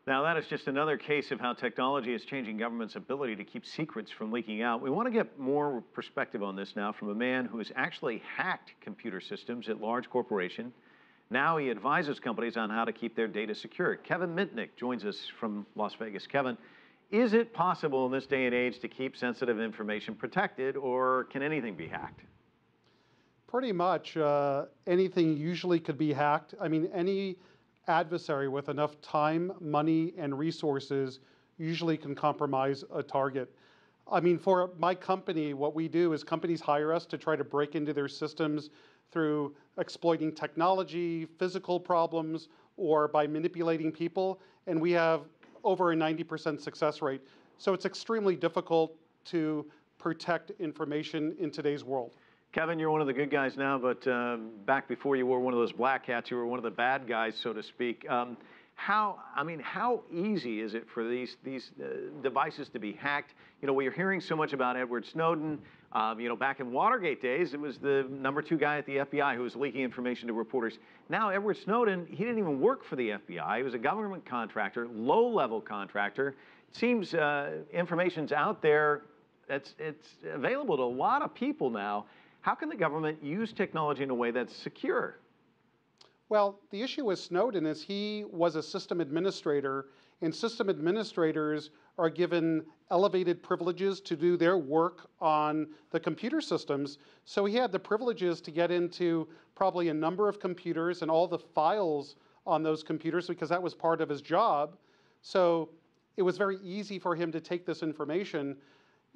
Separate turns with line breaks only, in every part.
Now, that is just another case of how technology is changing government's ability to keep secrets from leaking out. We want to get more perspective on this now from a man who has actually hacked computer systems at large corporations. Now he advises companies on how to keep their data secure. Kevin Mitnick joins us from Las Vegas. Kevin, is it possible in this day and age to keep sensitive information protected, or can anything be hacked?
Pretty much anything usually could be hacked. I mean, any adversary with enough time, money, and resources usually can compromise a target. I mean, for my company, what we do is companies hire us to try to break into their systems through exploiting technology, physical problems, or by manipulating people, and we have over a 90% success rate. So it's extremely difficult to protect information in today's world.
Kevin, you're one of the good guys now, but back before you were one of those black hats, you were one of the bad guys, so to speak. How easy is it for these devices to be hacked? You know, we're hearing so much about Edward Snowden. Back in Watergate days, it was the #2 guy at the FBI who was leaking information to reporters. Now, Edward Snowden, he didn't even work for the FBI. He was a government contractor, low-level contractor. It seems information's out there. It's available to a lot of people now. How can the government use technology in a way that's secure?
Well, the issue with Snowden is he was a system administrator, and system administrators are given elevated privileges to do their work on the computer systems. So he had the privileges to get into probably a number of computers and all the files on those computers because that was part of his job. So it was very easy for him to take this information.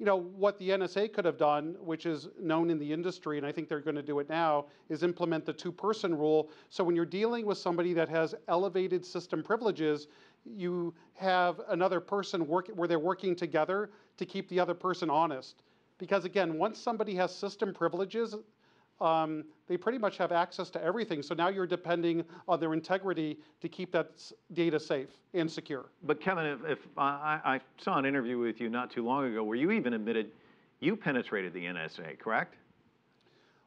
You know, what the NSA could have done, which is known in the industry, and I think they're going to do it now, is implement the two-person rule. So when you're dealing with somebody that has elevated system privileges, you have another person where they're working together to keep the other person honest. Because again, once somebody has system privileges, they pretty much have access to everything. So now you're depending on their integrity to keep that data safe and secure.
But Kevin, if I saw an interview with you not too long ago where you even admitted you penetrated the NSA, correct?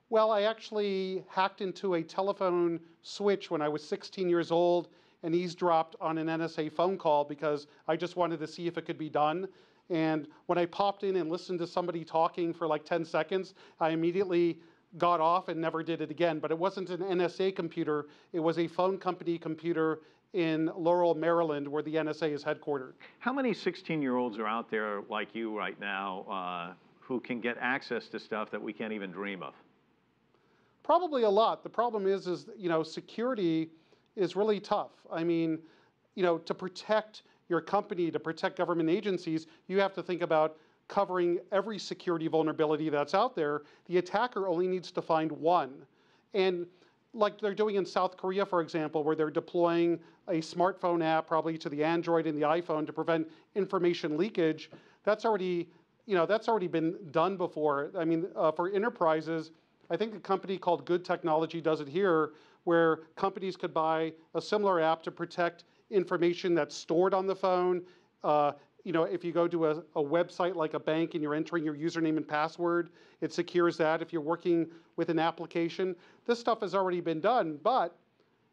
Well, I actually hacked into a telephone switch when I was 16 years old and eavesdropped on an NSA phone call because I just wanted to see if it could be done. And when I popped in and listened to somebody talking for like 10 seconds, I immediately got off and never did it again. But it wasn't an NSA computer, it was a phone company computer in Laurel, Maryland, where the NSA is headquartered.
How many 16-year-olds are out there like you right now who can get access to stuff that we can't even dream of?
Probably a lot. The problem is security is really tough. I mean, to protect your company, to protect government agencies, you have to think about covering every security vulnerability that's out there. The attacker only needs to find one. And like they're doing in South Korea, for example, where they're deploying a smartphone app probably to the Android and the iPhone to prevent information leakage, that's already been done before. I mean, for enterprises, I think a company called Good Technology does it here, where companies could buy a similar app to protect information that's stored on the phone. If you go to a website like a bank and you're entering your username and password, it secures that. If you're working with an application, this stuff has already been done, but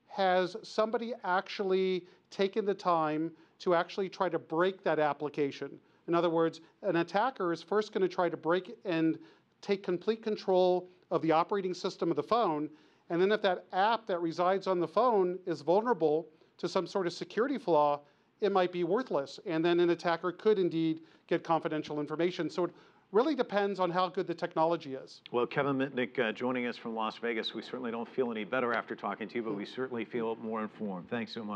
has somebody actually taken the time to actually try to break that application? In other words, an attacker is first going to try to break and take complete control of the operating system of the phone, and then if that app that resides on the phone is vulnerable to some sort of security flaw, it might be worthless, and then an attacker could indeed get confidential information. So it really depends on how good the technology is.
Well, Kevin Mitnick joining us from Las Vegas. We certainly don't feel any better after talking to you, but we certainly feel more informed. Thanks so much.